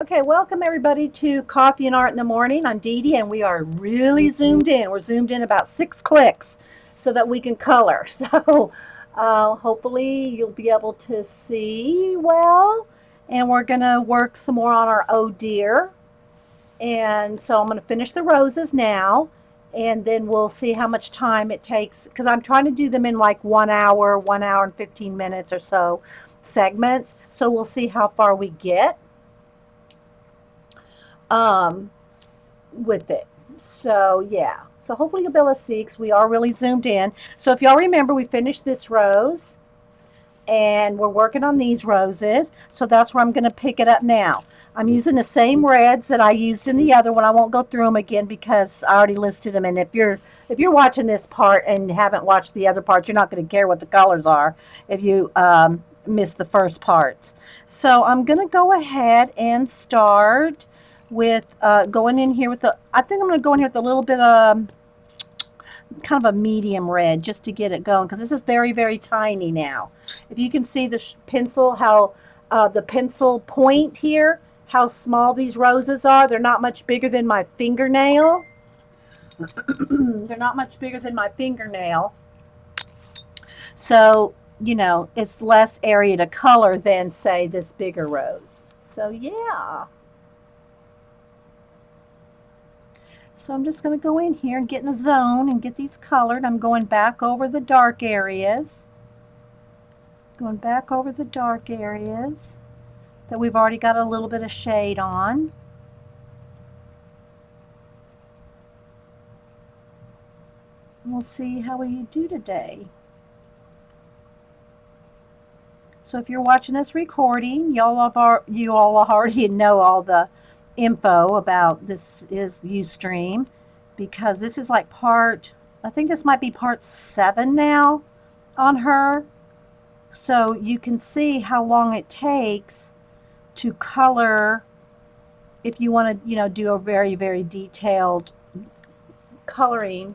Okay, welcome everybody to Coffee and Art in the Morning. I'm Dede, and we are really zoomed in. We're zoomed in about 6 clicks so that we can color. So hopefully you'll be able to see well. And we're going to work some more on our Oh Dear. And so I'm going to finish the roses now, and then we'll see how much time it takes because I'm trying to do them in like 1 hour, 1 hour and 15 minutes or so segments. So we'll see how far we get. Um, with it. So yeah. So hopefully you'll be able to see because we are really zoomed in. So if y'all remember, we finished this rose and we're working on these roses. So that's where I'm going to pick it up now. I'm using the same reds that I used in the other one. I won't go through them again because I already listed them. And if you're watching this part and haven't watched the other parts, you're not going to care what the colors are if you missed the first parts. So I'm going to go ahead and start with going in here with the. I think I'm going to go in here with a little bit of kind of a medium red just to get it going because this is very, very tiny now. If you can see the pencil, how the pencil point here, how small these roses are. They're not much bigger than my fingernail. They're not much bigger than my fingernail. So, it's less area to color than, say, this bigger rose. So, yeah. So I'm just going to go in here and get in the zone and get these colored. I'm going back over the dark areas. Going back over the dark areas that we've already got a little bit of shade on. And we'll see how we do today. So if you're watching this recording, you all already know all the info about this is Ustream because this is like I think this might be part 7 now on her. So you can see how long it takes to color if you want to, do a very, very detailed coloring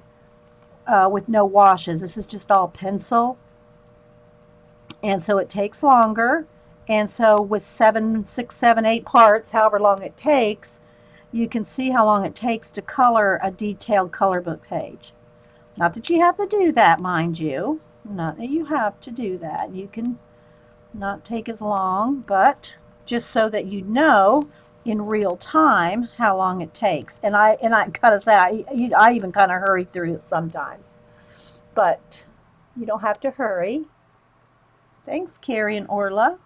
with no washes. This is just all pencil. And so it takes longer. And so with 7, 6, 7, 8 parts, however long it takes, you can see how long it takes to color a detailed color book page. Not that you have to do that, mind you. Not that you have to do that. You can not take as long, but just so that you know in real time how long it takes. And I gotta say, I even kind of hurry through it sometimes, but you don't have to hurry. Thanks, Carrie and Orla.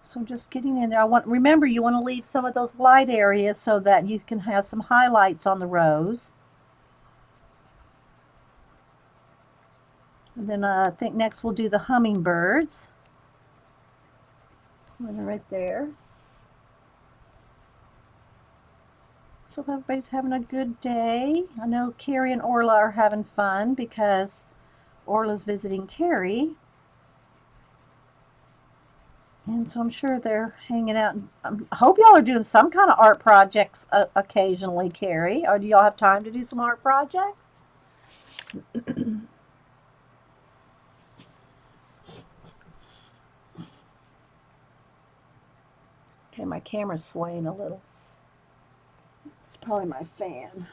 So I'm just getting in there. Remember, you want to leave some of those light areas so that you can have some highlights on the rose. And then I think next we'll do the hummingbirds. Right there. So if everybody's having a good day. I know Carrie and Orla are having fun because Orla's visiting Carrie. And so I'm sure they're hanging out. I hope y'all are doing some kind of art projects occasionally, Carrie. Or do y'all have time to do some art projects? Okay, my camera's swaying a little. It's probably my fan.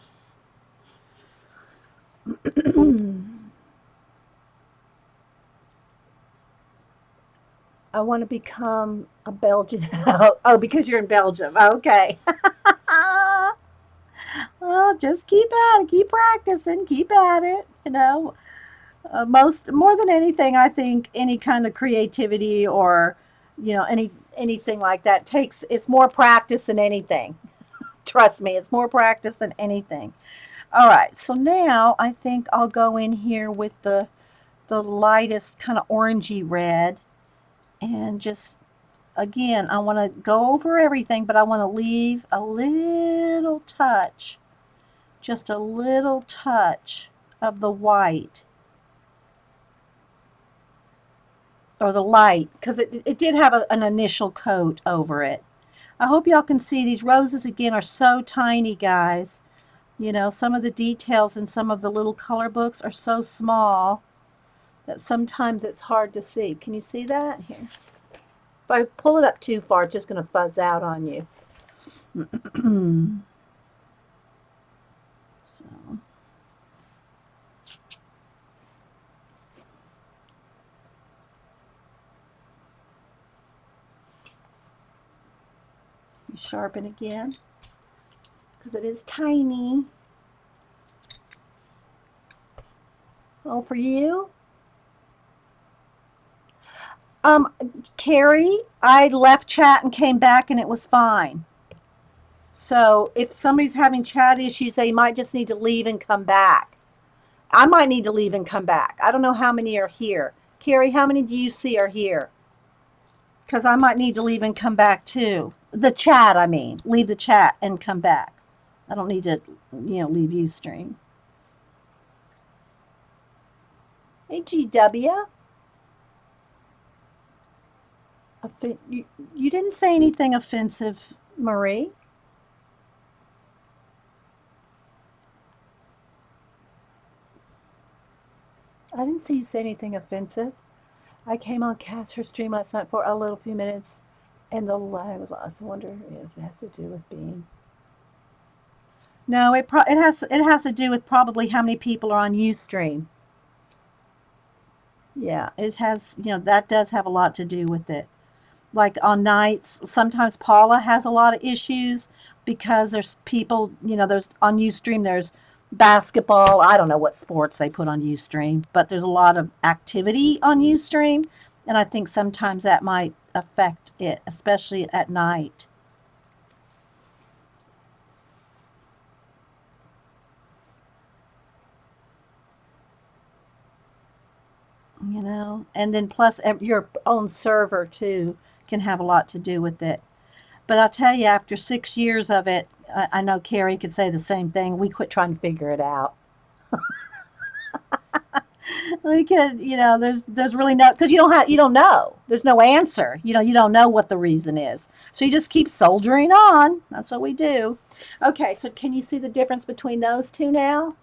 I want to become a Belgian. Oh, because you're in Belgium. Okay. Well, just keep at it. Keep practicing. Keep at it. More than anything, I think any kind of creativity or anything like that it's more practice than anything. Trust me, it's more practice than anything. All right, so now I think I'll go in here with the lightest kind of orangey red and just again I want to go over everything, but I want to leave a little touch, just a little touch of the white or the light because it did have an initial coat over it. I hope y'all can see these roses again are so tiny, guys. You know, some of the details in some of the little color books are so small that sometimes it's hard to see. Can you see that? Here. If I pull it up too far, it's just going to fuzz out on you. So. Sharpen again because it is tiny. Oh, for you? Carrie, I left chat and came back and it was fine. So if somebody's having chat issues, they might just need to leave and come back. I might need to leave and come back. I don't know how many are here. Carrie, how many do you see are here? Because I might need to leave and come back too. The chat, I mean. Leave the chat and come back. I don't need to, leave Ustream. Hey, GW. You didn't say anything offensive, Marie. I didn't see you say anything offensive. I came on Caster stream last night for a little few minutes, and the lag was lost. I wonder if it has to do with being. No, it has to do with probably how many people are on Ustream. Yeah, it has. That does have a lot to do with it. Like on nights, sometimes Paula has a lot of issues because there's people. There's on Ustream. There's basketball. I don't know what sports they put on Ustream, but there's a lot of activity on Ustream, and I think sometimes that might affect it, especially at night. And then plus your own server too can have a lot to do with it. But I'll tell you, after 6 years of it, I know Carrie could say the same thing. We quit trying to figure it out. We could, there's really no, because you don't know. There's no answer. You don't know what the reason is. So you just keep soldiering on. That's what we do. Okay, so can you see the difference between those two now?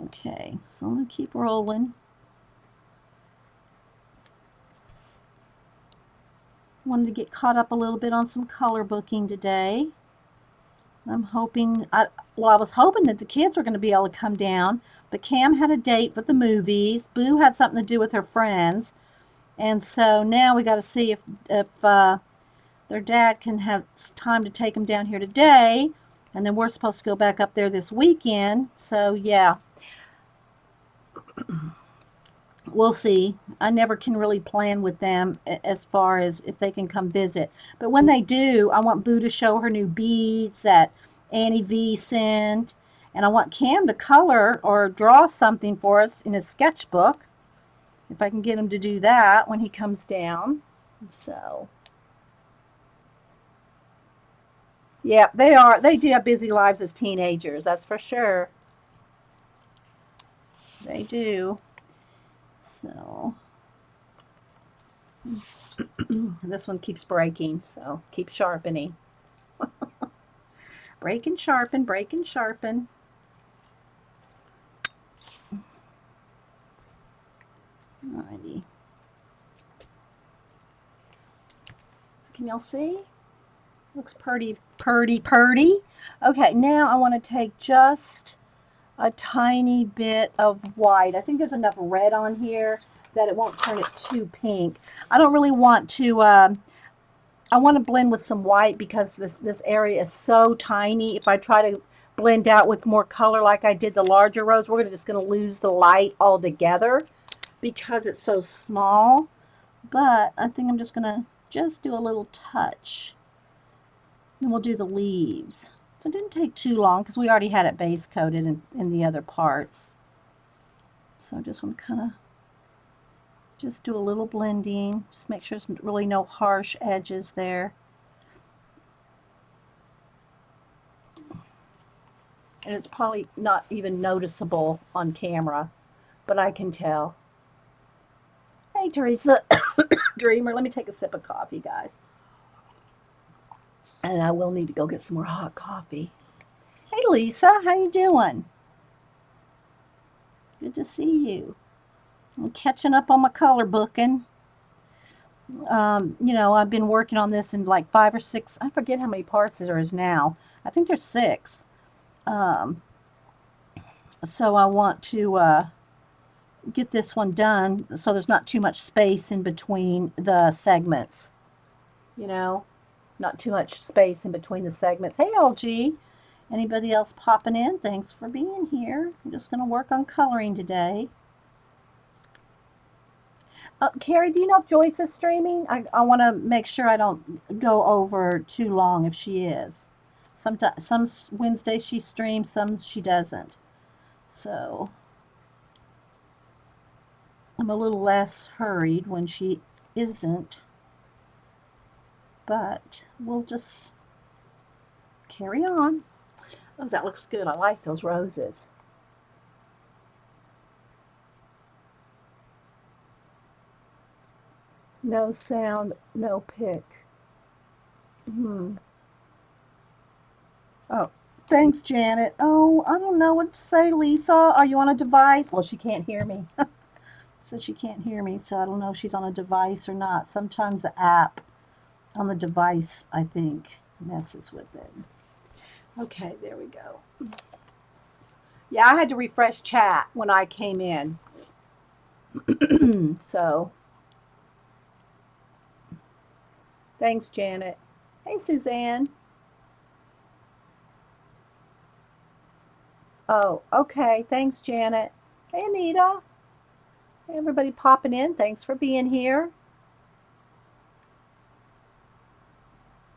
Okay, so I'm going to keep rolling. Wanted to get caught up a little bit on some color booking today. I'm hoping, I was hoping that the kids were going to be able to come down, but Cam had a date with the movies. Boo had something to do with her friends. And so now we got to see if their dad can have time to take them down here today. And then we're supposed to go back up there this weekend. So, yeah. We'll see. I never can really plan with them as far as if they can come visit. But when they do, I want Boo to show her new beads that Annie V sent. And I want Cam to color or draw something for us in his sketchbook. If I can get him to do that when he comes down. So, yeah, they do have busy lives as teenagers, that's for sure. They do. So, this one keeps breaking, so keep sharpening. Break and sharpen, break and sharpen. Alrighty. So can y'all see? Looks pretty, pretty, pretty. Okay, now I want to take just a tiny bit of white. I think there's enough red on here that it won't turn it too pink. I don't really want to, I want to blend with some white because this area is so tiny. If I try to blend out with more color like I did the larger rose, we're just going to lose the light altogether because it's so small. But I think I'm just going to do a little touch. And we'll do the leaves. So it didn't take too long because we already had it base coated in the other parts. So I just want to kind of just do a little blending. Just make sure there's really no harsh edges there. And it's probably not even noticeable on camera, but I can tell. Hey, Teresa. Dreamer. Let me take a sip of coffee, guys. And I will need to go get some more hot coffee. Hey, Lisa, how you doing? Good to see you. I'm catching up on my color booking. You know, I've been working on this in like 5 or 6. I forget how many parts there is now. I think there's 6. Um, so I want to get this one done so there's not too much space in between the segments. You know, not too much space in between the segments. Hey, LG. Anybody else popping in? Thanks for being here. I'm just going to work on coloring today. Carrie, do you know if Joyce is streaming? I want to make sure I don't go over too long if she is. Some Wednesdays she streams, some she doesn't. So I'm a little less hurried when she isn't. But we'll just carry on. Oh, that looks good. I like those roses. No sound, no pick. Oh, thanks, Janet. Oh, I don't know what to say, Lisa. Are you on a device? Well, she can't hear me. So she can't hear me, so I don't know if she's on a device or not. Sometimes the app on the device, I think, messes with it. Okay, there we go. Yeah, I had to refresh chat when I came in. So, thanks, Janet. Hey, Suzanne. Oh, okay. Thanks, Janet. Hey, Anita. Hey, everybody popping in. Thanks for being here.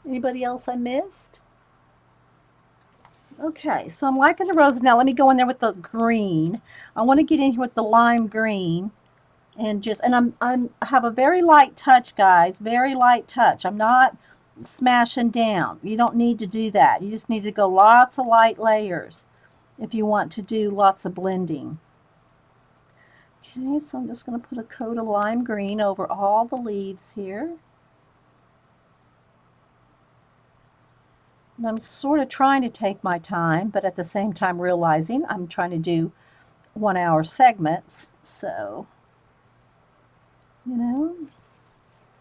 Anybody else I missed? Okay, so I'm liking the roses. Now let me go in there with the green. I want to get in here with the lime green and I'm have a very light touch, guys. Very light touch. I'm not smashing down. You don't need to do that. You just need to go lots of light layers if you want to do lots of blending. Okay, so I'm just going to put a coat of lime green over all the leaves here. And I'm sort of trying to take my time, but at the same time realizing I'm trying to do 1-hour segments. So, you know,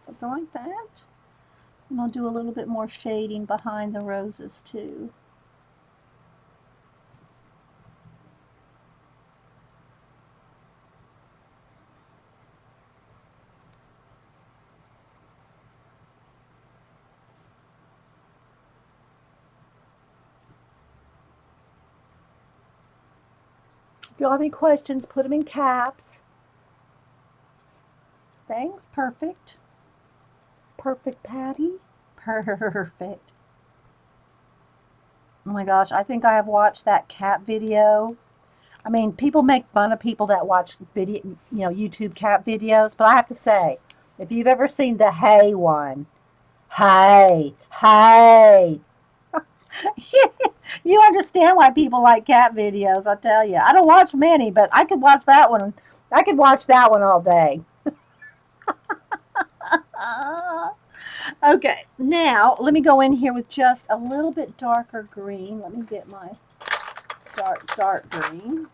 something like that. And I'll do a little bit more shading behind the roses too. If you have any questions, put them in caps. Thanks. Perfect. Perfect, Patty. Perfect. Oh my gosh, I think I have watched that cat video. I mean, people make fun of people that watch video, YouTube cat videos, but I have to say, if you've ever seen the hey one, hey, hey, you understand why people like cat videos, I'll tell you. I don't watch many, but I could watch that one. I could watch that one all day. Okay, now let me go in here with just a little bit darker green. Let me get my dark green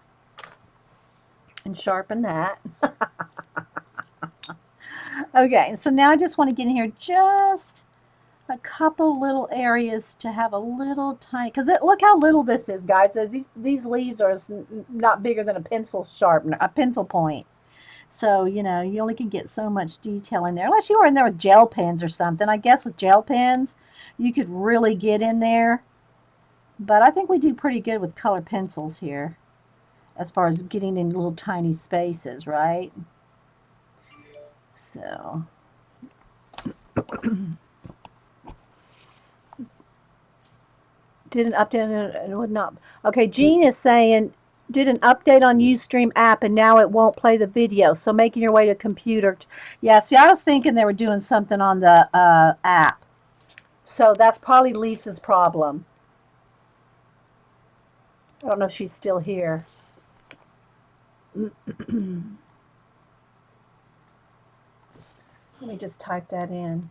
and sharpen that. Okay, so now I just want to get in here just a couple little areas to have a little tiny, because look how little this is, guys. These leaves are not bigger than a pencil sharpener, a pencil point. So, you only can get so much detail in there. Unless you were in there with gel pens or something. I guess with gel pens, you could really get in there. But I think we do pretty good with color pencils here as far as getting in little tiny spaces, right? So, did an update and it would not. Okay, Jean is saying, did an update on Ustream app and now it won't play the video. So making your way to computer. Yeah, see, I was thinking they were doing something on the app. So that's probably Lisa's problem. I don't know if she's still here. Let me just type that in.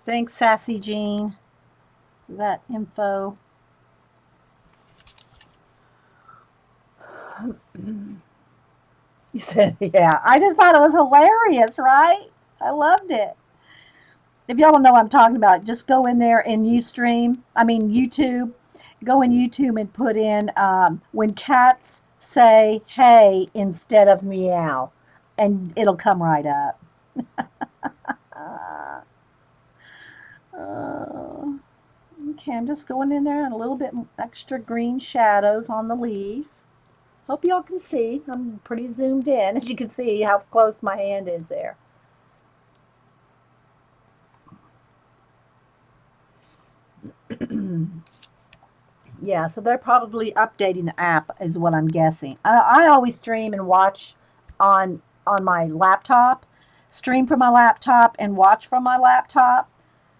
Thanks, Sassy Jean, for that info. You said, yeah. I just thought it was hilarious, right? I loved it. If y'all don't know what I'm talking about, just go in there and YouTube. Go in YouTube and put in when cats say hey instead of meow, and it'll come right up. Uh, uh, okay, I'm just going in there and a little bit extra green shadows on the leaves. Hope y'all can see. I'm pretty zoomed in, as you can see how close my hand is there. Yeah, so they're probably updating the app, is what I'm guessing. I always stream and watch on my laptop, stream from my laptop and watch from my laptop.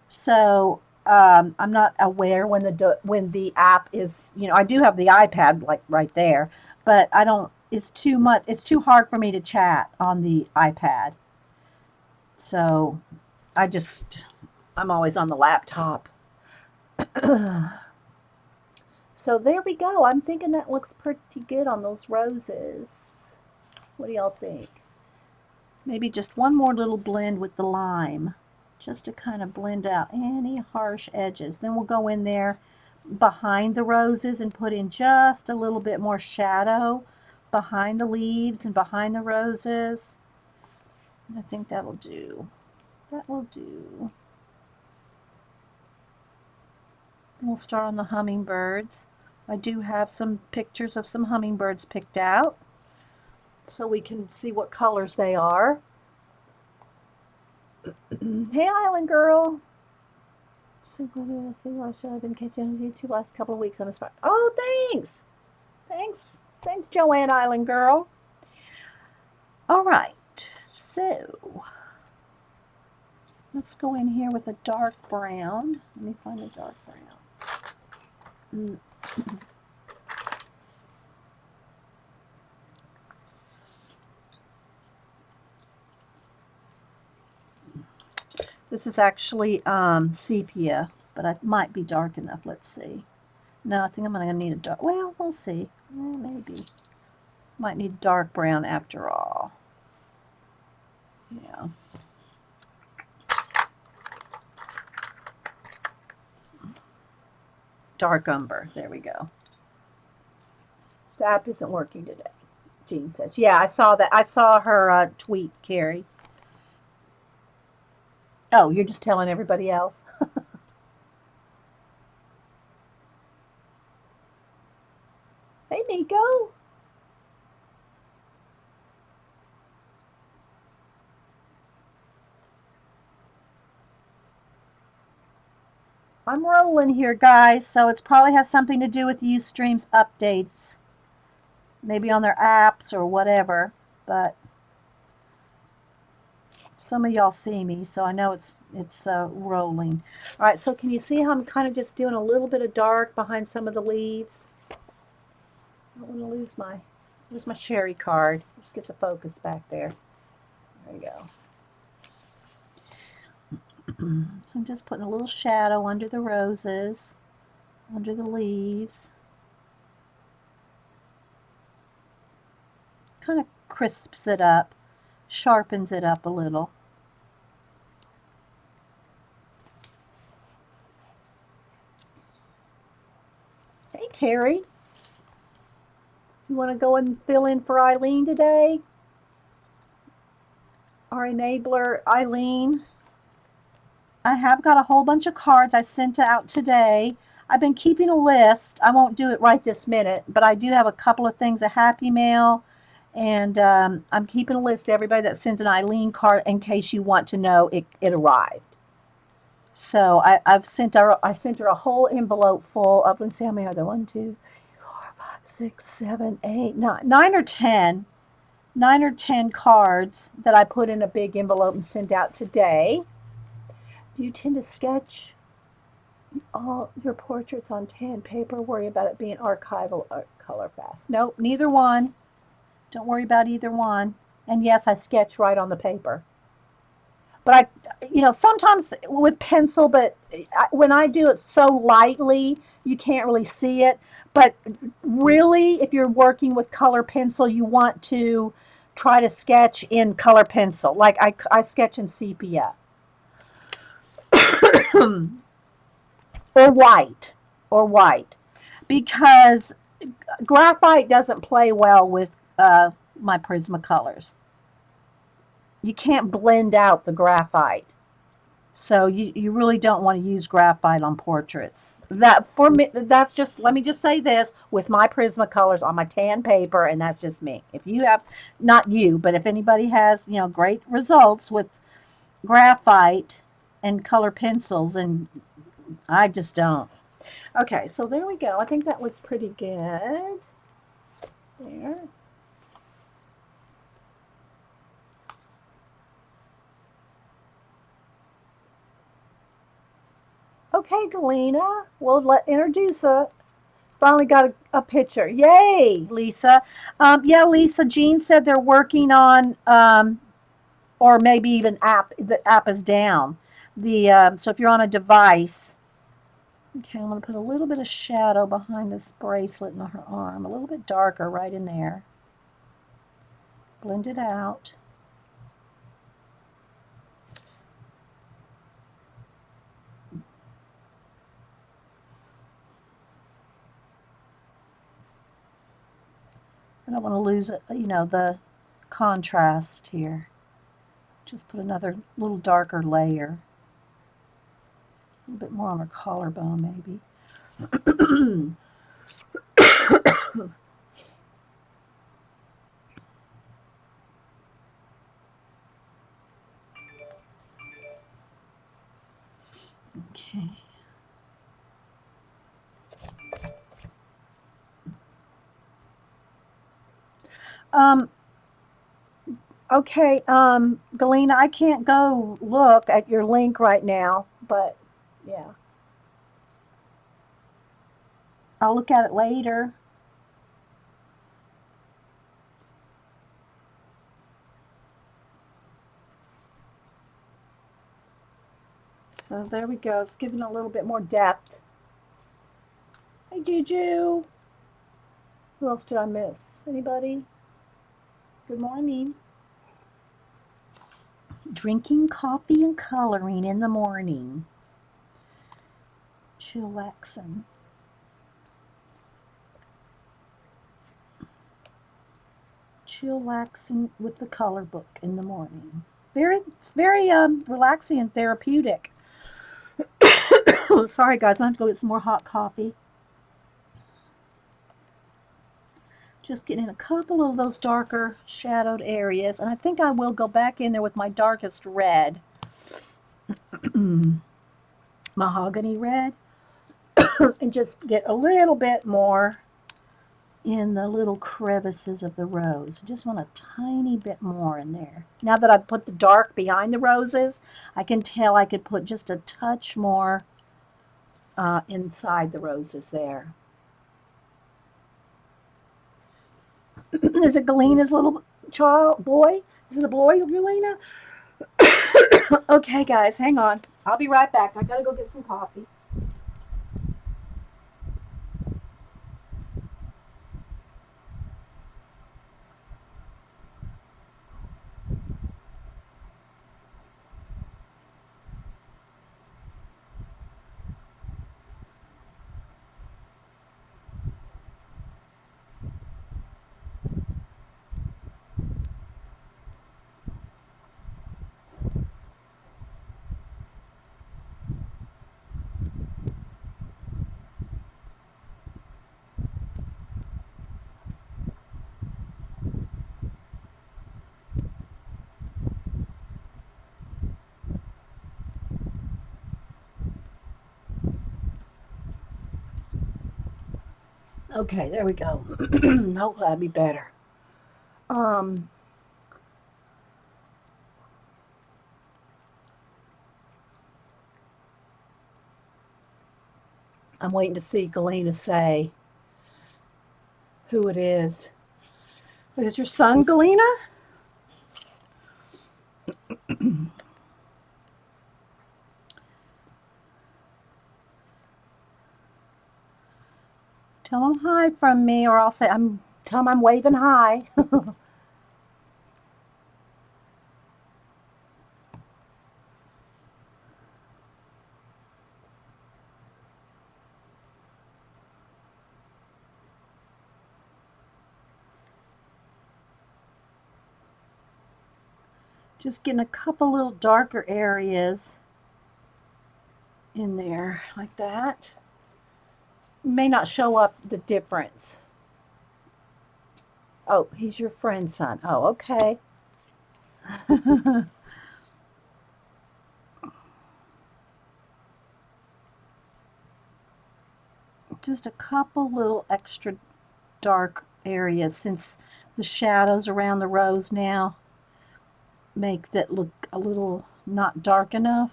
So I'm not aware when the app is. I do have the iPad like right there, but I don't. It's too much. It's too hard for me to chat on the iPad. So I just I'm always on the laptop. So there we go. I'm thinking that looks pretty good on those roses. What do y'all think? Maybe just one more little blend with the lime, just to kind of blend out any harsh edges. Then we'll go in there behind the roses and put in just a little bit more shadow behind the leaves and behind the roses. I think that'll do. That will do. We'll start on the hummingbirds. I do have some pictures of some hummingbirds picked out so we can see what colors they are. Hey, Island Girl. So glad to see what I've been catching on YouTube last couple of weeks on the spot. Oh, thanks. Thanks, Joanne Island Girl. All right, so let's go in here with a dark brown. Let me find a dark brown. This is actually sepia, but it might be dark enough. Let's see. No, I think I'm going to need a dark. Well, we'll see. Maybe. Might need dark brown after all. Yeah. Dark umber. There we go. The app isn't working today, Jean says. Yeah, I saw that. I saw her tweet, Carrie. Oh, you're just telling everybody else? Hey, Nico. I'm rolling here, guys, so it's probably has something to do with Ustream's updates. Maybe on their apps or whatever, but some of y'all see me, so I know it's rolling. All right, so can you see how I'm kind of just doing a little bit of dark behind some of the leaves? I don't want to lose my sherry card. Let's get the focus back there. There we go. So I'm just putting a little shadow under the roses, under the leaves. Kind of crisps it up, sharpens it up a little. Hey, Terry. You want to go and fill in for Eileen today? Our enabler, Eileen. I have got a whole bunch of cards I sent out today. I've been keeping a list. I won't do it right this minute, but I do have a couple of things, a happy mail, and I'm keeping a list of everybody that sends an Eileen card in case you want to know it arrived. So I sent her a whole envelope full of, let's see how many are there, 1, 2, 3, 4, 5, 6, 7, 8, 9 or 10 9 or 10 cards that I put in a big envelope and sent out today. Do you tend to sketch all your portraits on tan paper? Worry about it being archival or color fast? Nope, neither one. Don't worry about either one. And yes, I sketch right on the paper. But sometimes with pencil, but when I do it so lightly, you can't really see it. But really, if you're working with color pencil, you want to try to sketch in color pencil. Like I sketch in sepia or white or white because graphite doesn't play well with my Prismacolors. You can't blend out the graphite. So you really don't want to use graphite on portraits. That for me, that's just, let me just say this with my Prismacolors on my tan paper, and that's just me. If you have, not you, but if anybody has, great results with graphite and color pencils, and I just don't. Okay, so there we go. I think that looks pretty good. There. Okay, Galena, we'll introduce her. Finally got a picture. Yay, Lisa. Yeah, Lisa, Jean said they're working on, or maybe even the app is down. So if you're on a device, okay, I'm going to put a little bit of shadow behind this bracelet in her arm, a little bit darker right in there. Blend it out. I don't want to lose it, the contrast here. Just put another little darker layer. A little bit more on her collarbone, maybe. Okay. Um, okay, Galena, I can't go look at your link right now, but yeah, I'll look at it later. So there we go. It's giving a little bit more depth. Hey, Juju. Who else did I miss? Anybody? Good morning. Drinking coffee and coloring in the morning. Chillaxing. Chillaxing with the color book in the morning. It's very relaxing and therapeutic. Sorry, guys. I have to go get some more hot coffee. Just getting in a couple of those darker shadowed areas. And I think I will go back in there with my darkest red. Mahogany red. And just get a little bit more in the little crevices of the rose. I just want a tiny bit more in there. Now that I've put the dark behind the roses, I can tell I could put just a touch more inside the roses there. Is it Galena's little boy? Is it a boy, Galena? Okay, guys, hang on. I'll be right back. I gotta go get some coffee. Okay, there we go. Hope that'll be better. I'm waiting to see Galena say who it is. Is your son Galena? Tell him hi from me, or I'll say tell him I'm waving hi. Just getting a couple little darker areas in there like that. May not show up the difference. Oh, he's your friend's son. Oh, okay. Just a couple little extra dark areas, since the shadows around the rose now make that look a little not dark enough.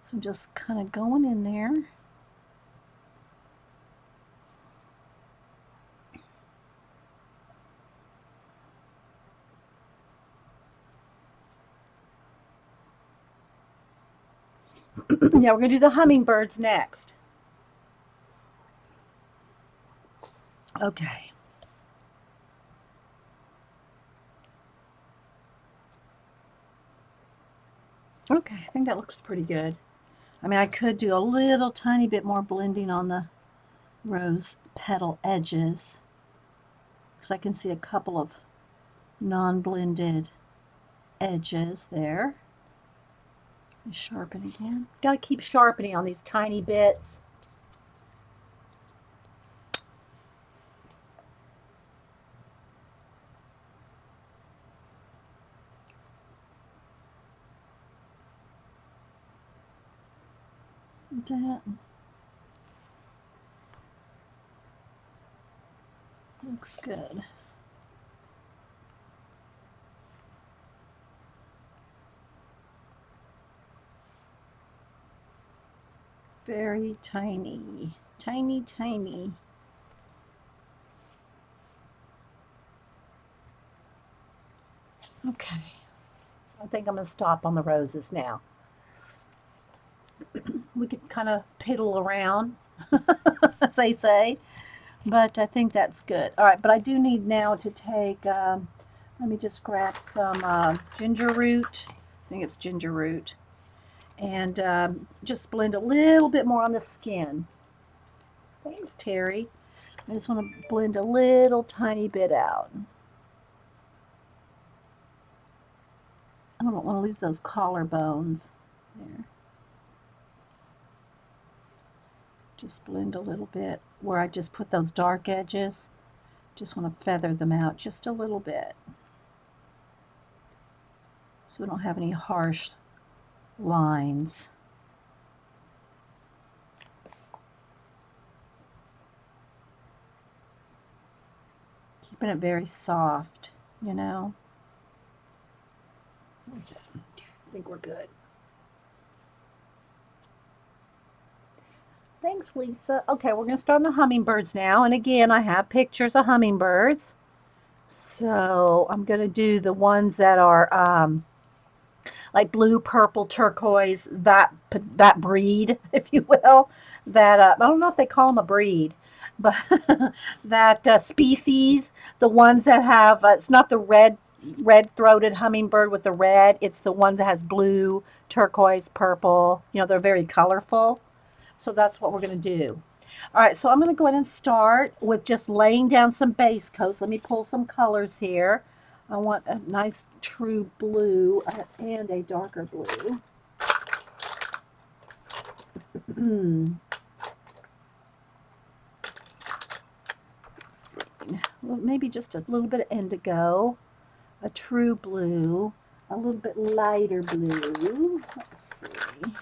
So I'm just kind of going in there. Yeah, we're going to do the hummingbirds next. Okay. Okay, I think that looks pretty good. I mean, I could do a little tiny bit more blending on the rose petal edges, because I can see a couple of non-blended edges there. Sharpen again. Got to keep sharpening on these tiny bits. That looks good. Very tiny, tiny, tiny. Okay, I think I'm going to stop on the roses now. We could kind of piddle around, as they say, but I think that's good. All right, but I do need now to take, let me just grab some ginger root. I think it's ginger root. And just blend a little bit more on the skin. Thanks, Terry. I just want to blend a little tiny bit out. I don't want to lose those collarbones there. Just blend a little bit where I just put those dark edges. Just want to feather them out just a little bit, so we don't have any harsh lines. Keeping it very soft, you know. I think we're good. Thanks, Lisa. Okay, we're going to start on the hummingbirds now. And again, I have pictures of hummingbirds. So I'm going to do the ones that are like blue, purple, turquoise, that breed, if you will. That I don't know if they call them a breed, but that species, the ones that have, it's not the red-throated hummingbird with the red. It's the one that has blue, turquoise, purple. You know, they're very colorful. So that's what we're going to do. All right, so I'm going to go ahead and start with just laying down some base coats. Let me pull some colors here. I want a nice true blue and a darker blue. Let's see. Well, maybe just a little bit of indigo, a true blue, a little bit lighter blue. Let's see.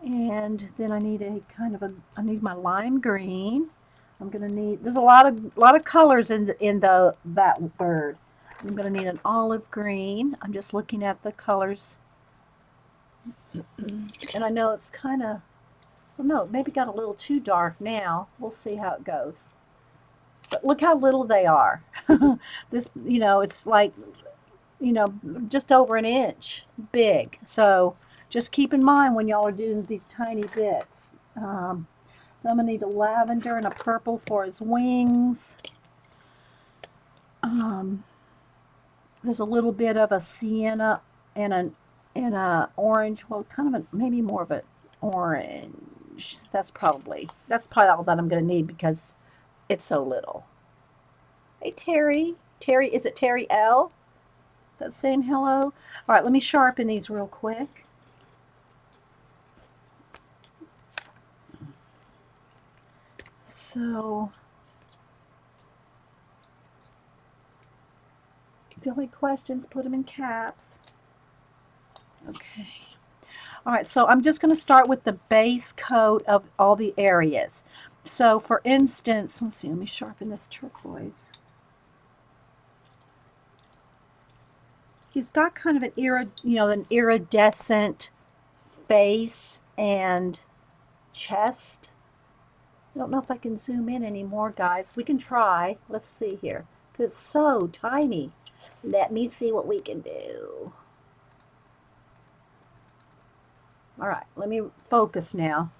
And then I need I need my lime green. I'm gonna need, there's a lot of colors in that bird. I'm gonna need an olive green. I'm just looking at the colors, and I know it's kind of Well, no, maybe got a little too dark now. We'll see how it goes. But look how little they are. This, you know, it's like, you know, just over an inch big. So just keep in mind when y'all are doing these tiny bits. I'm going to need a lavender and a purple for his wings. There's a little bit of a sienna and a orange. Well, kind of maybe more of an orange. That's probably all that I'm going to need because it's so little. Hey, Terry. Terry, is it Terry L? That's saying hello. All right, let me sharpen these real quick. So, if you have any questions, put them in caps. Okay. All right, so I'm just going to start with the base coat of all the areas. So, for instance, let's see, let me sharpen this turquoise. He's got kind of an iridescent face and chest. I don't know if I can zoom in anymore, guys. We can try. Let's see here. Because it's so tiny. Let me see what we can do. All right, let me focus now.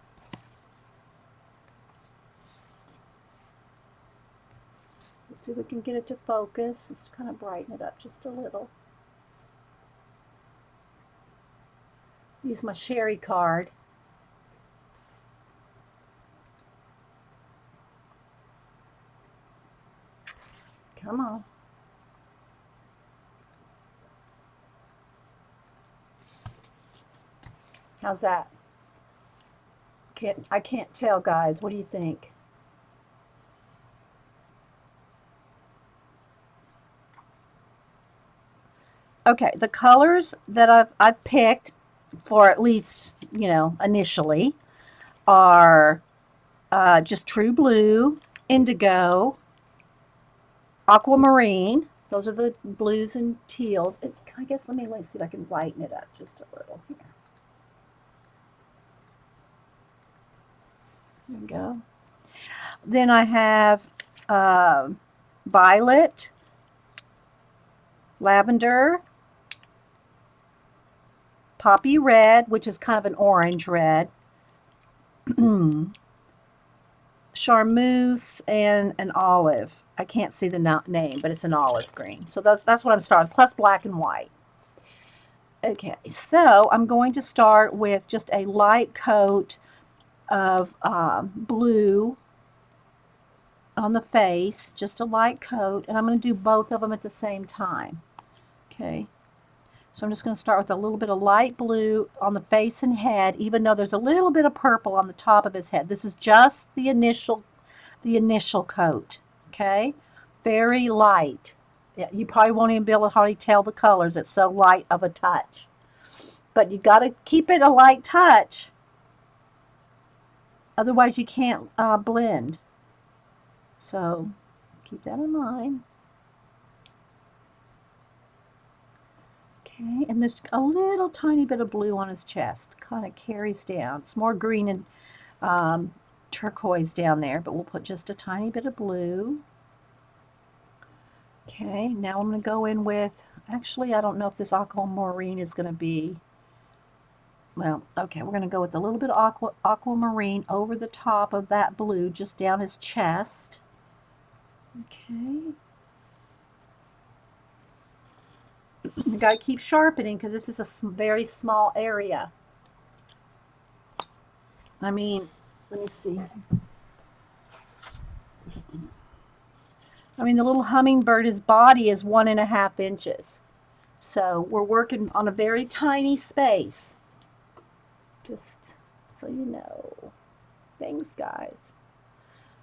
Let's see if we can get it to focus. Let's kind of brighten it up just a little. Use my Sherry card. Come on. How's that? I can't tell, guys. What do you think? Okay, the colors that I've picked for at least, initially are just true blue, indigo, aquamarine. Those are the blues and teals. I guess let me see if I can lighten it up just a little here. There we go. Then I have violet, lavender, poppy red, which is kind of an orange red, charmeuse, and an olive. I can't see the name, but it's an olive green. So that's what I'm starting, plus black and white. Okay, so I'm going to start with just a light coat of blue on the face, just a light coat, and I'm going to do both of them at the same time. Okay, so I'm just going to start with a little bit of light blue on the face and head, even though there's a little bit of purple on the top of his head. This is just the initial coat. Okay, very light. Yeah, you probably won't even be able to hardly tell the colors. It's so light of a touch. But you got to keep it a light touch. Otherwise, you can't blend. So keep that in mind. Okay, and there's a little tiny bit of blue on his chest. Kind of carries down. It's more green and turquoise down there, but we'll put just a tiny bit of blue. Okay, now I'm going to go in with, actually, I don't know if this aquamarine is going to be, well, okay, we're going to go with a little bit of aquamarine over the top of that blue, just down his chest. Okay. You got to keep sharpening because this is a very small area. I mean, let me see. I mean, the little hummingbird, his body is 1.5 inches. So we're working on a very tiny space. Just so you know. Thanks, guys.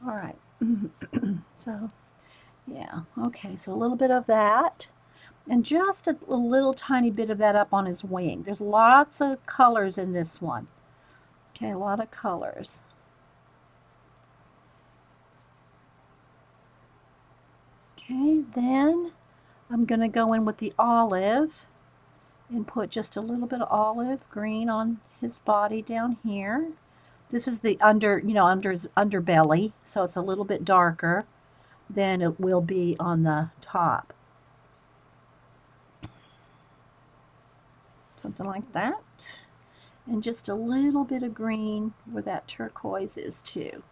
All right. So, yeah. Okay, so a little bit of that. And just a little tiny bit of that up on his wing. There's lots of colors in this one. Okay, a lot of colors. Okay, then I'm going to go in with the olive and put just a little bit of olive green on his body down here. This is the under, under his underbelly, so it's a little bit darker than it will be on the top. Something like that. And just a little bit of green where that turquoise is too.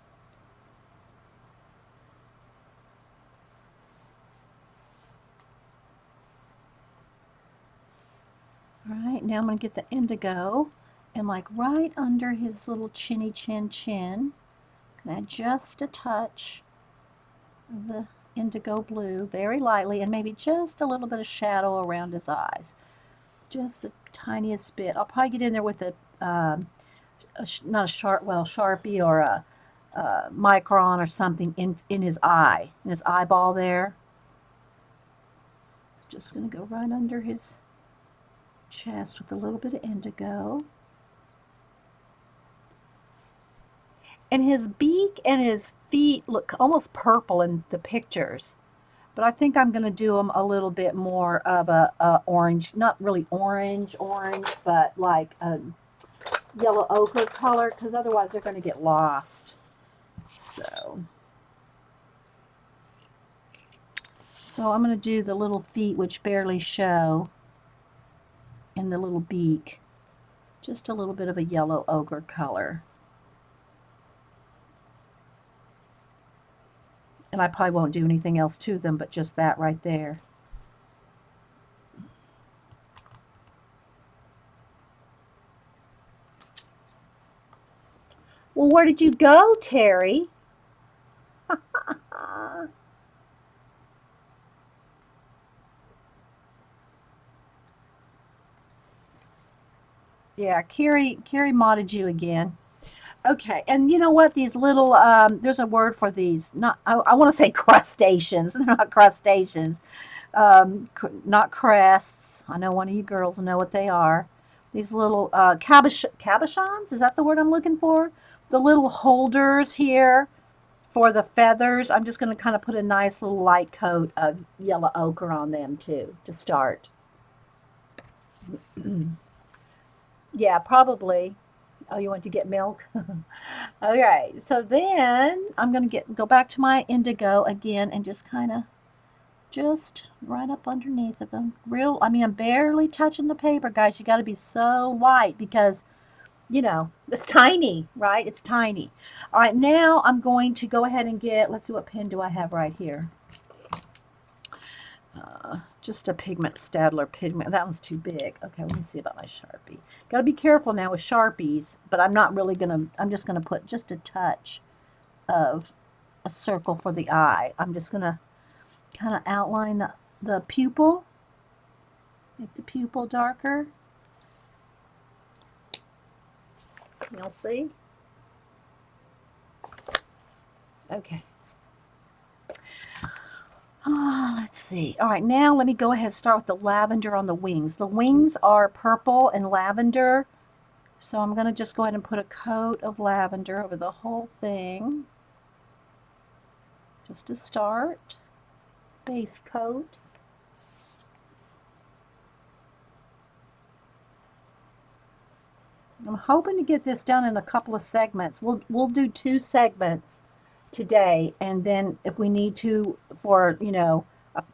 All right, now I'm going to get the indigo and like right under his little chinny chin, and add just a touch of the indigo blue very lightly, and maybe just a little bit of shadow around his eyes. Just the tiniest bit. I'll probably get in there with not a Sharpie or a micron or something in his eye, in his eyeball there. Just going to go right under his chest with a little bit of indigo. And his beak and his feet look almost purple in the pictures. But I think I'm going to do them a little bit more of a orange, not really orange, but like a yellow ochre color, because otherwise they're going to get lost. So I'm going to do the little feet, which barely show, and the little beak. Just a little bit of a yellow ochre color. And I probably won't do anything else to them, but just that right there. Well, where did you go, Terry? Yeah, Carrie modded you again. Okay, and you know what? These little, there's a word for these. Not, I want to say crustaceans. They're not crustaceans. Not crests. I know one of you girls know what they are. These little cabochons. Is that the word I'm looking for? The little holders here for the feathers. I'm just going to kind of put a nice little light coat of yellow ochre on them too to start. Yeah, probably. Oh, you want to get milk? Okay, so then I'm going to go back to my indigo again and just kind of just right up underneath of them. I'm barely touching the paper, guys. You got to be so light because, it's tiny, right? It's tiny. All right, now I'm going to go ahead and let's see, what pen do I have right here? Just a pigment Stadler pigment. That one's too big. Okay, let me see about my Sharpie. Got to be careful now with Sharpies, but I'm just going to put just a touch of a circle for the eye. I'm just going to kind of outline the pupil. Make the pupil darker. You'll see. Okay. Let's see. All right, now let me go ahead and start with the lavender on the wings. The wings are purple and lavender, so I'm going to just go ahead and put a coat of lavender over the whole thing. Just to start. Base coat. I'm hoping to get this done in a couple of segments. We'll do 2 segments today, and then if we need to for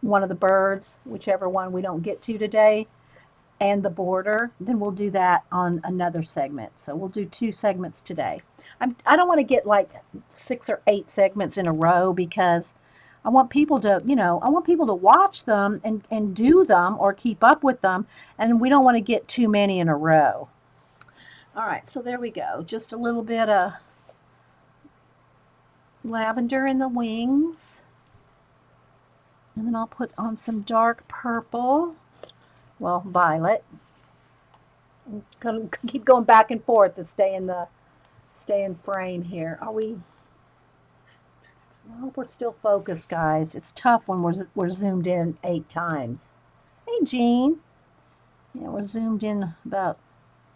one of the birds, whichever one we don't get to today, and the border, then we'll do that on another segment. So we'll do 2 segments today. I don't want to get like 6 or 8 segments in a row because I want people to watch them and do them or keep up with them, and we don't want to get too many in a row. All right, so there we go. Just a little bit of lavender in the wings. And then I'll put on some dark purple. Well, violet. I'm gonna keep going back and forth to stay in frame here. I hope we're still focused, guys. It's tough when we're zoomed in 8 times. Hey, Jean. Yeah, we're zoomed in about,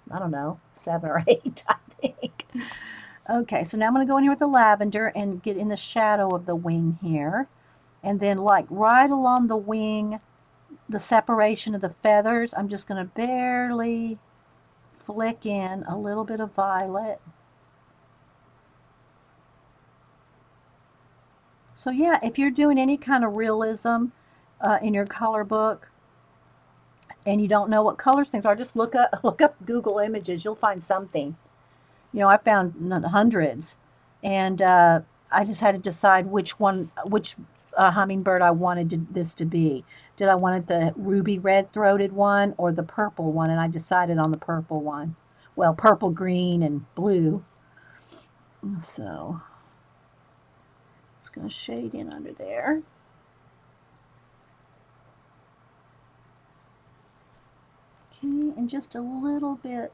I don't know, 7 or 8, I think. Okay, so now I'm going to go in here with the lavender and get in the shadow of the wing here. And then like right along the wing, the separation of the feathers, I'm just going to barely flick in a little bit of violet. So yeah, if you're doing any kind of realism in your color book and you don't know what colors things are, just look up look up Google Images. You'll find something. You know, I found hundreds, and I just had to decide which hummingbird I wanted this to be. Did I want it the ruby red-throated one or the purple one? And I decided on the purple one. Well, purple, green, and blue. So it's going to shade in under there. Okay, and just a little bit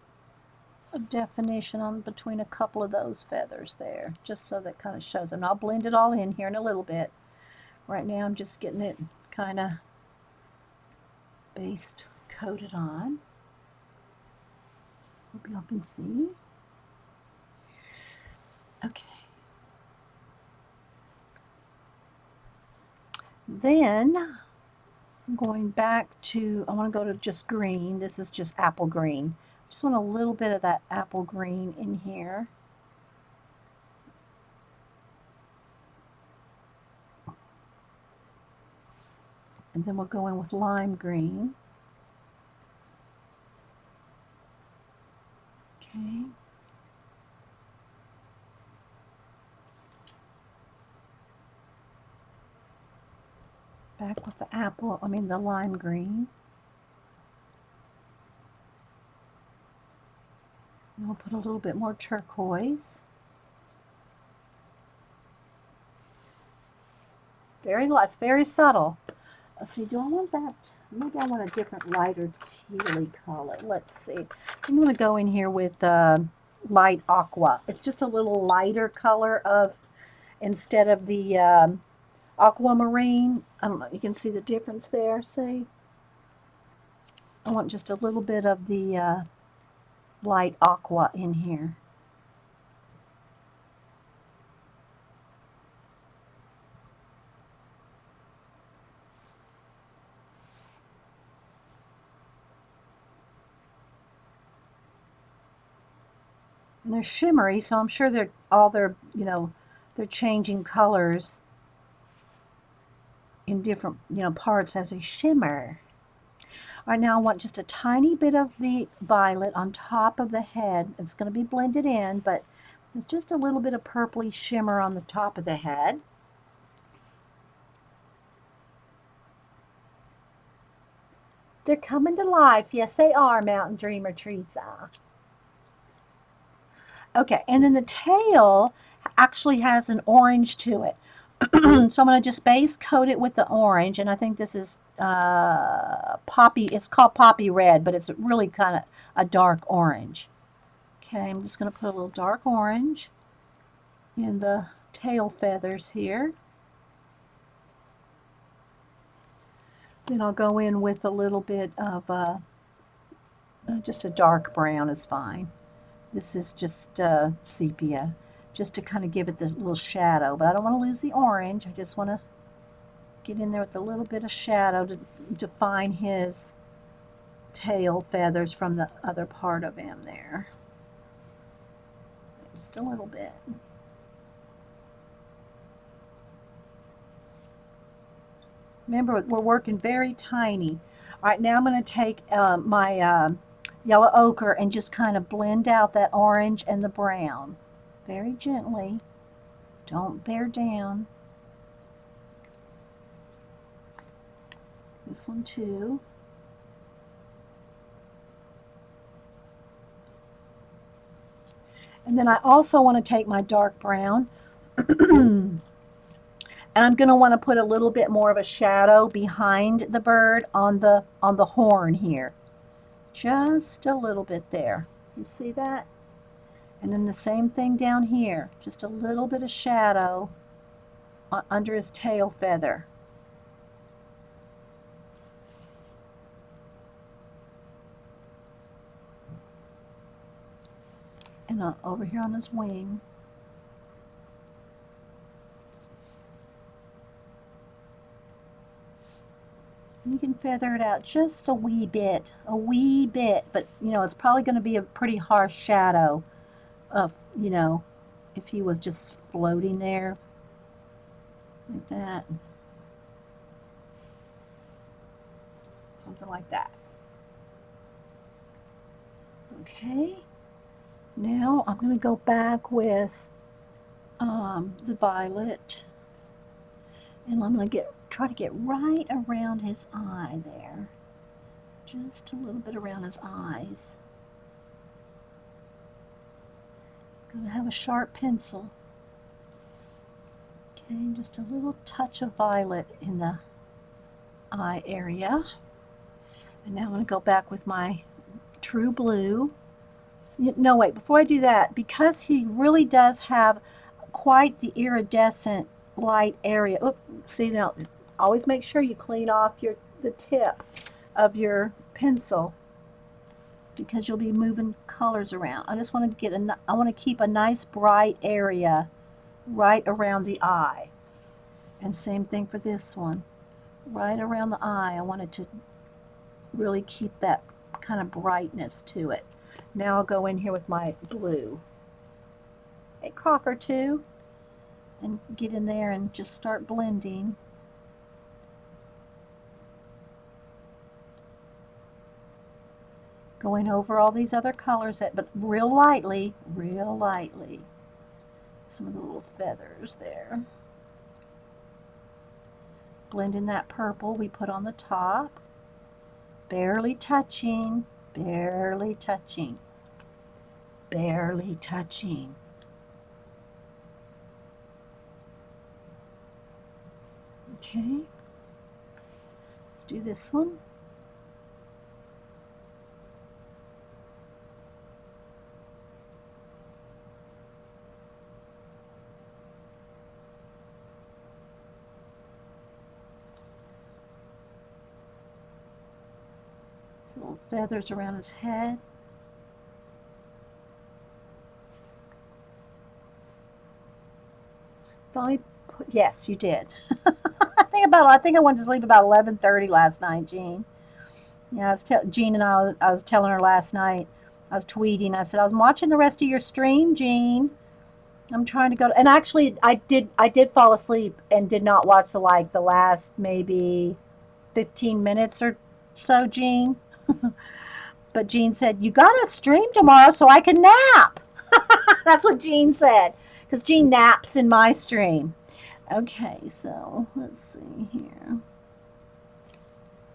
of definition on between a couple of those feathers there, just so that kind of shows them. I'll blend it all in here in a little bit. Right now I'm just getting it kind of based coated on. Hope y'all can see. Okay. Then I'm going back to, I want to go to just green. This is just apple green. Just want a little bit of that apple green in here. And then we'll go in with lime green. Okay. Back with the lime green. And we'll put a little bit more turquoise. It's very subtle. Let's see, do I want that? Maybe I want a different lighter tealy color. Let's see. I'm going to go in here with light aqua. It's just a little lighter color of, instead of the aquamarine. I don't know, you can see the difference there, see? I want just a little bit of the light aqua in here. And they're shimmery, so I'm sure they're changing colors in different, parts as they shimmer. All right, now I want just a tiny bit of the violet on top of the head. It's going to be blended in, but there's just a little bit of purpley shimmer on the top of the head. They're coming to life. Yes, they are, Mountain Dreamer Teresa. Okay, and then the tail actually has an orange to it. So I'm going to just base coat it with the orange, and I think this is poppy. It's called poppy red, but it's really kind of a dark orange. Okay, I'm just going to put a little dark orange in the tail feathers here. Then I'll go in with a little bit of just a dark brown is fine. This is just sepia, just to kind of give it the little shadow. But I don't want to lose the orange. I just want to get in there with a little bit of shadow to define his tail feathers from the other part of him there. Just a little bit. Remember, we're working very tiny. All right, now I'm going to take my yellow ochre and just kind of blend out that orange and the brown. Very gently. Don't bear down. This one too. And then I also want to take my dark brown and I'm going to want to put a little bit more of a shadow behind the bird on the horn here. Just a little bit there. You see that? And then the same thing down here. Just a little bit of shadow under his tail feather. And over here on his wing. You can feather it out just a wee bit, but it's probably going to be a pretty harsh shadow of, if he was just floating there. like that. Something like that. Okay, now I'm going to go back with the violet, and I'm going to try to get right around his eye there, just a little bit around his eyes. I'm going to have a sharp pencil. Okay, just a little touch of violet in the eye area. And now I'm going to go back with my true blue. No, wait, before I do that, because he really does have quite the iridescent light area. Oop, see now, always make sure you clean off the tip of your pencil, because you'll be moving colors around. I just want to I want to keep a nice bright area right around the eye. And same thing for this one. Right around the eye, I wanted to really keep that kind of brightness to it. Now I'll go in here with my blue. A crock or two, and get in there and just start blending. Going over all these other colors, but real lightly, real lightly. Some of the little feathers there. Blending that purple we put on the top. Barely touching, barely touching, barely touching. Okay, let's do this one. Little feathers around his head. Yes, you did. I think I went to sleep about 11:30 last night, Jean. Yeah, Jean and I was telling her last night. I was tweeting. I said I was watching the rest of your stream, Jean. I'm trying to go and actually I did fall asleep and did not watch the last maybe 15 minutes or so, Jean. But Jean said, you gotta stream tomorrow so I can nap. That's what Jean said, because Jean naps in my stream. Okay, so let's see here.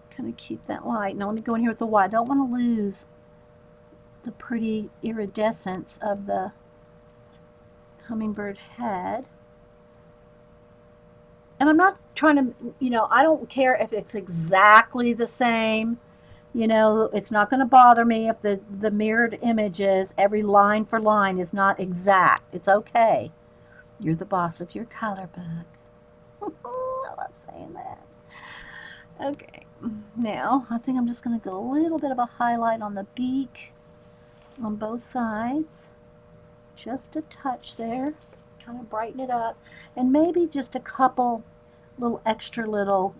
Kind of keep that light. Now let me go in here with the white. I don't want to lose the pretty iridescence of the hummingbird head. And I'm not trying to, I don't care if it's exactly the same. It's not going to bother me if the mirrored images, every line for line, is not exact. It's okay. You're the boss of your color book. I love saying that. Okay, now I think I'm just going to go a little bit of a highlight on the beak on both sides. Just a touch there. Kind of brighten it up. And maybe just a couple extra little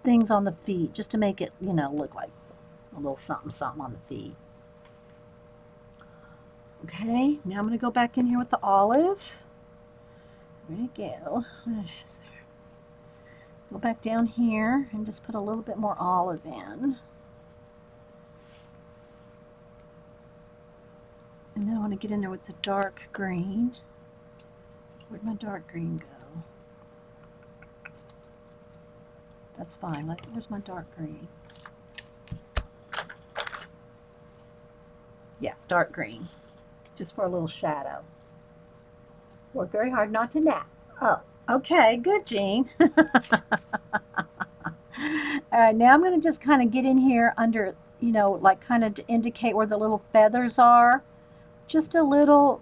things on the feet, just to make it, look like a little something on the feet. Okay, now I'm going to go back in here with the olive. Where'd it go? Go back down here and just put a little bit more olive in. And then I want to get in there with the dark green. Where'd my dark green go? That's violet. Where's my dark green? Yeah, dark green. Just for a little shadow. Work very hard not to nap. Oh, okay. Good, Jean. All right, now I'm going to just kind of get in here under, kind of to indicate where the little feathers are. Just a little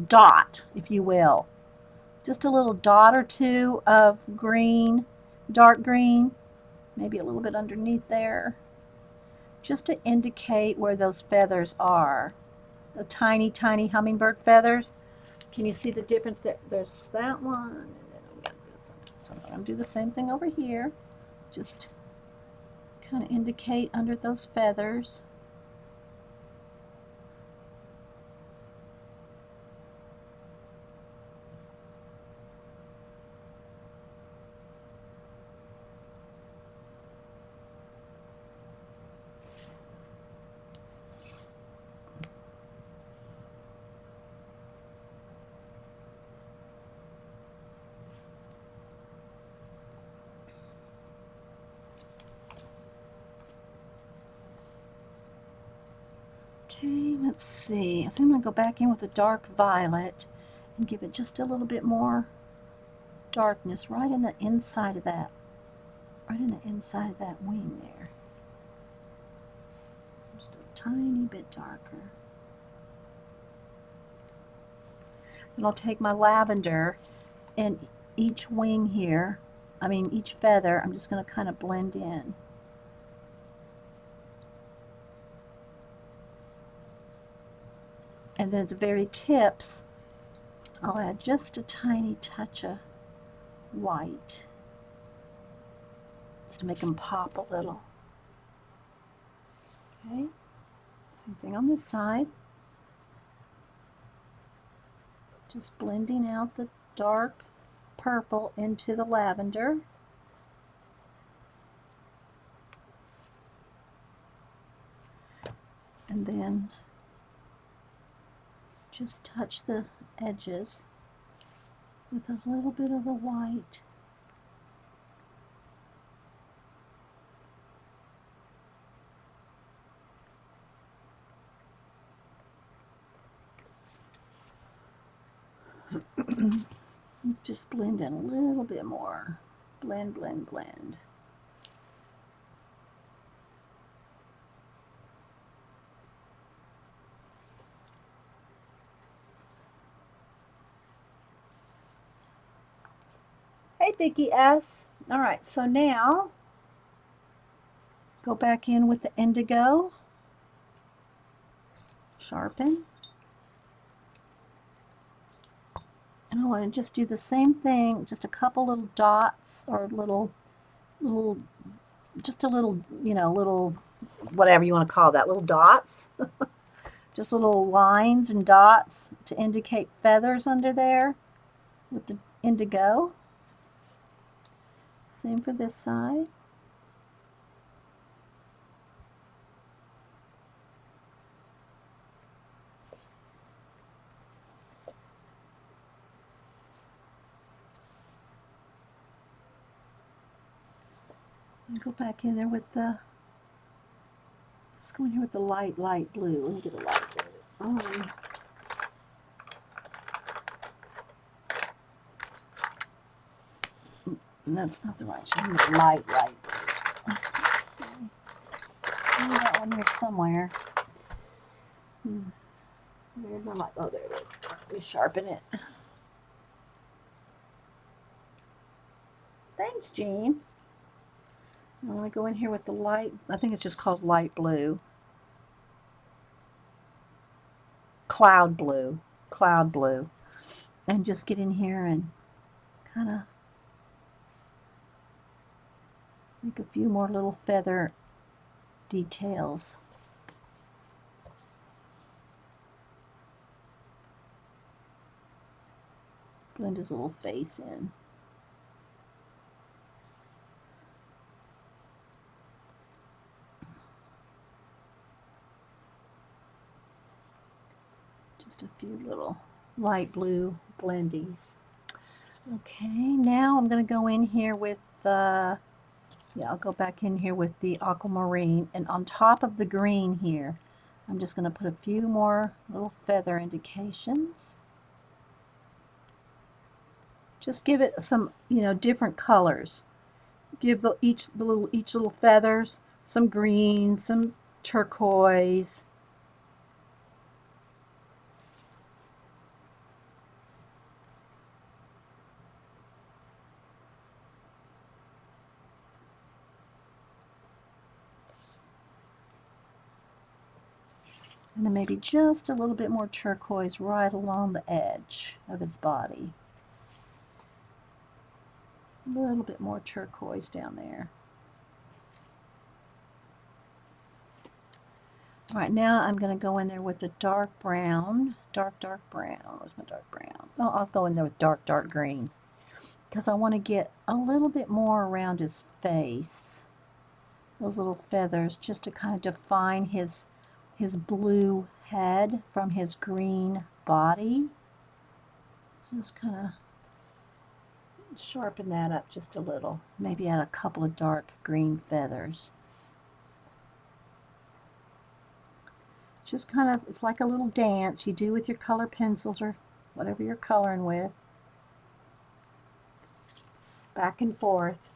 dot, if you will. Just a little dot or two of green, dark green, maybe a little bit underneath there, just to indicate where those feathers are. The tiny, tiny hummingbird feathers. Can you see the difference there? There's that one, and then I'll get this one. So I'm going to do the same thing over here. Just kind of indicate under those feathers. Okay, let's see. I think I'm going to go back in with a dark violet and give it just a little bit more darkness right in the inside of that, wing there. Just a tiny bit darker. And I'll take my lavender and each wing here, each feather, I'm just going to kind of blend in. And then at the very tips, I'll add just a tiny touch of white just to make them pop a little. Okay, same thing on this side. Just blending out the dark purple into the lavender. And then just touch the edges with a little bit of the white. Let's just blend in a little bit more. Blend, blend, blend. Hey, Vicky S. All right, so now go back in with the indigo. Sharpen. And I want to just do the same thing, just a couple little dots or just a little, little, whatever you want to call that, little dots. Just little lines and dots to indicate feathers under there with the indigo. Same for this side. And go back in there with the, let's go in here with the light blue. Let me get a light blue. And that's not the right shade. Light blue. Let's see. I need that one here somewhere. Where's my light? Oh, there it is. Let me sharpen it. Thanks, Jean. I'm going to go in here with the light, I think it's just called light blue. Cloud blue. And just get in here and kind of make a few more little feather details. Blend his little face in. Just a few little light blue blendies. Okay, now I'm going to go in here with I'll go back in here with the aquamarine, and on top of the green here, I'm just going to put a few more little feather indications. Just give it some, different colors. Give each little feathers some green, some turquoise. And then maybe just a little bit more turquoise right along the edge of his body. A little bit more turquoise down there. All right, now I'm going to go in there with the dark brown. Dark brown. Where's my dark brown? Oh, I'll go in there with dark green, because I want to get a little bit more around his face. Those little feathers, just to kind of define his blue head from his green body. So just kind of sharpen that up just a little. Maybe add a couple of dark green feathers. Just kind of, it's like a little dance you do with your color pencils or whatever you're coloring with. Back and forth.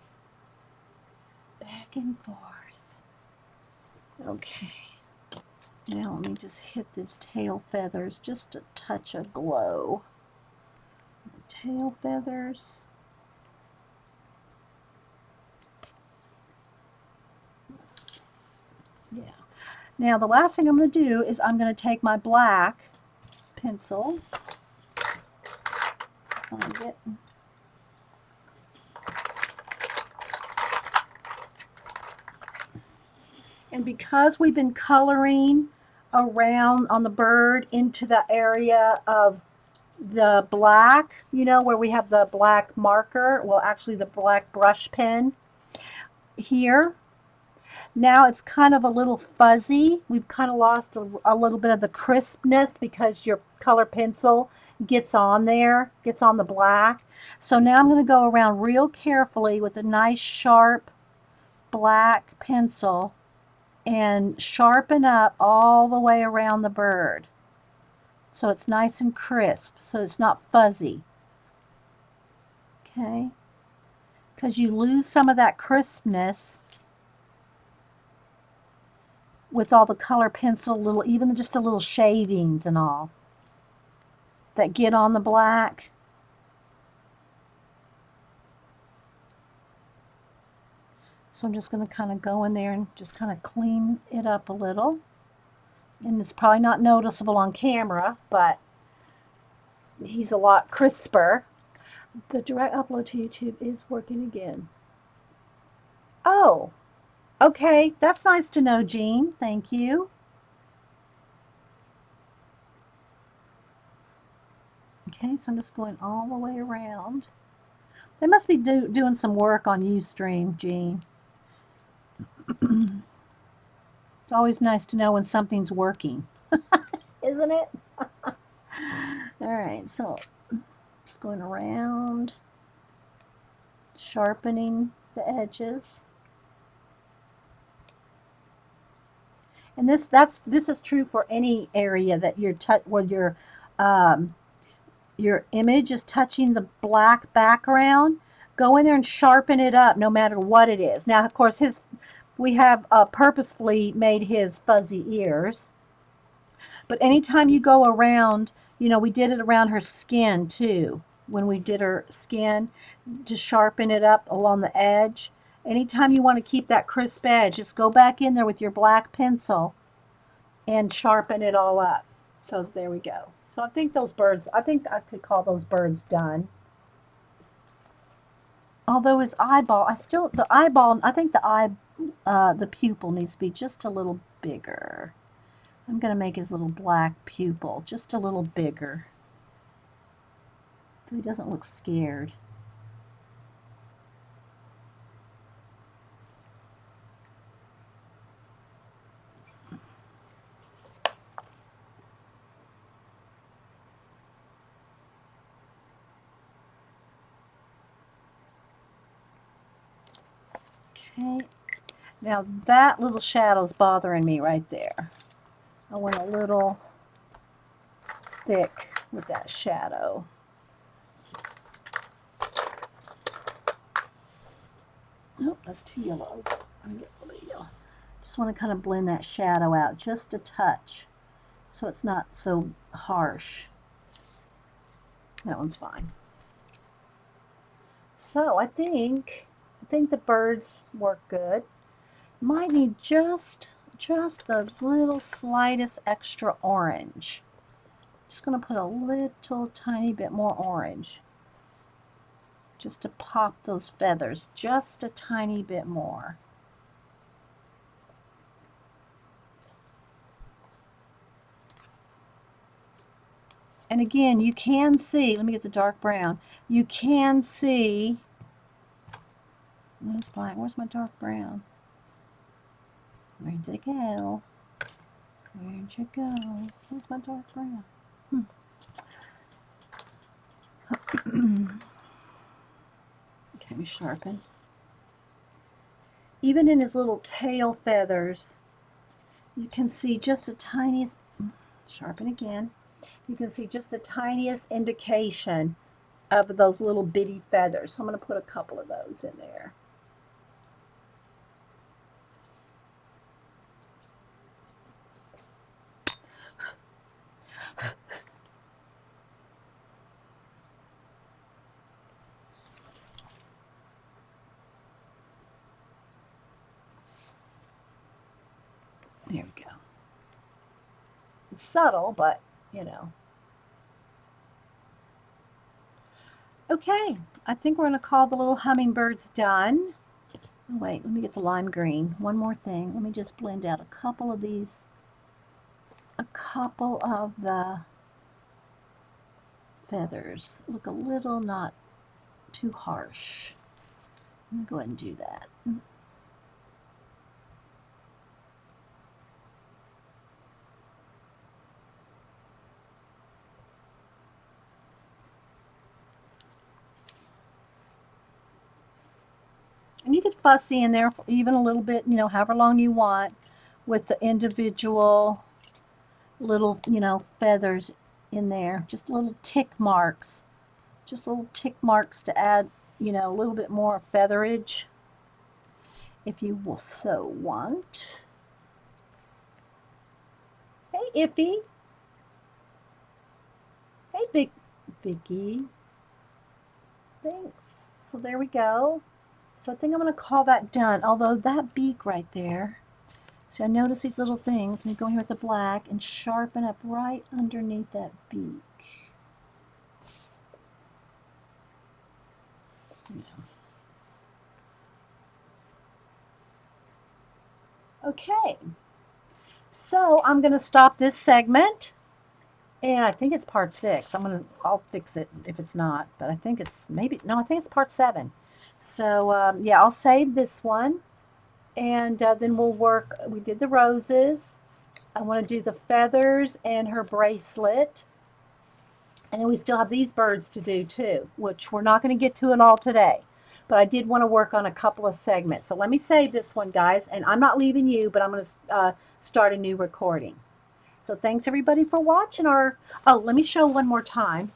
Back and forth. Okay. Now let me just hit these tail feathers just a touch of glow. Tail feathers. Yeah. Now the last thing I'm going to do is I'm going to take my black pencil. And because we've been coloring around on the bird into the area of the black, you know, where we have the black marker, well, actually the black brush pen here. Now it's kind of a little fuzzy. We've kind of lost a little bit of the crispness because your color pencil gets on there, gets on the black. So now I'm going to go around real carefully with a nice sharp black pencil and sharpen up all the way around the bird. So it's nice and crisp, so it's not fuzzy. Okay? Because you lose some of that crispness with all the color pencil, little, even just the little shadings and all that get on the black. So I'm just going to kind of go in there and just kind of clean it up a little. And it's probably not noticeable on camera, but he's a lot crisper. The direct upload to YouTube is working again. Oh, okay. That's nice to know, Jean. Thank you. Okay, so I'm just going all the way around. They must be doing some work on Ustream, Jean. It's always nice to know when something's working, isn't it? All right, so just going around, sharpening the edges. And this is true for any area that where your image is touching the black background. Go in there and sharpen it up, no matter what it is. Now, of course, we have purposefully made his fuzzy ears. But anytime you go around, you know, we did it around her skin too. When we did her skin, to sharpen it up along the edge. Anytime you want to keep that crisp edge, just go back in there with your black pencil and sharpen it all up. So there we go. So I think those birds, I think I could call those birds done. Although his eyeball, I think the pupil needs to be just a little bigger. I'm going to make his little black pupil just a little bigger so he doesn't look scared. Okay, now that little shadow's bothering me right there. I went a little thick with that shadow. Nope, that's too yellow. I'm gonna get a little yellow. Just want to kind of blend that shadow out just a touch so it's not so harsh. That one's fine. So I think the birds work good. Might need just the little slightest extra orange. Just going to put a little tiny bit more orange just to pop those feathers just a tiny bit more. And again, you can see, let me get the dark brown. You can see, where's black? Where's my dark brown? Where'd it go? Where'd you go? Where's my dark brown? Okay, let me sharpen. Even in his little tail feathers, you can see just the tiniest Sharpen again. You can see just the tiniest indication of those little bitty feathers. So I'm going to put a couple of those in there. There we go. It's subtle, but you know. Okay, I think we're going to call the little hummingbirds done. Oh, wait, let me get the lime green. One more thing. Let me just blend out a couple of these, a couple of the feathers. Look a little not too harsh. I'm going to go ahead and do that. And you could fussy in there even a little bit, you know, however long you want with the individual little, you know, feathers in there. Just little tick marks. Just little tick marks to add, you know, a little bit more featherage if you will so want. Hey, Iffy. Hey, Vicky. Thanks. So there we go. So I think I'm going to call that done. Although that beak right there, see, I notice these little things. Let me go here with the black and sharpen up right underneath that beak. Okay. So I'm going to stop this segment. And I think it's part 6. I'll fix it if it's not. But I think it's no, I think it's part 7. So yeah, I'll save this one. And then we'll work, we did the roses. I want to do the feathers and her bracelet. And then we still have these birds to do too, which we're not going to get to it all today. But I did want to work on a couple of segments. So let me save this one, guys. And I'm not leaving you, but I'm going to start a new recording. So thanks everybody for watching our, oh, let me show one more time.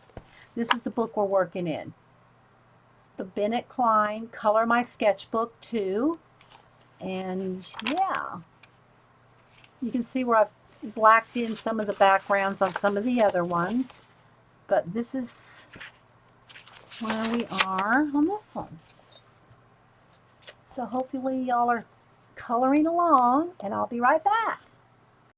This is the book we're working in. The Bennett Klein Color My Sketchbook 2. And yeah, you can see where I've blacked in some of the backgrounds on some of the other ones. But this is where we are on this one. So hopefully y'all are coloring along, and I'll be right back.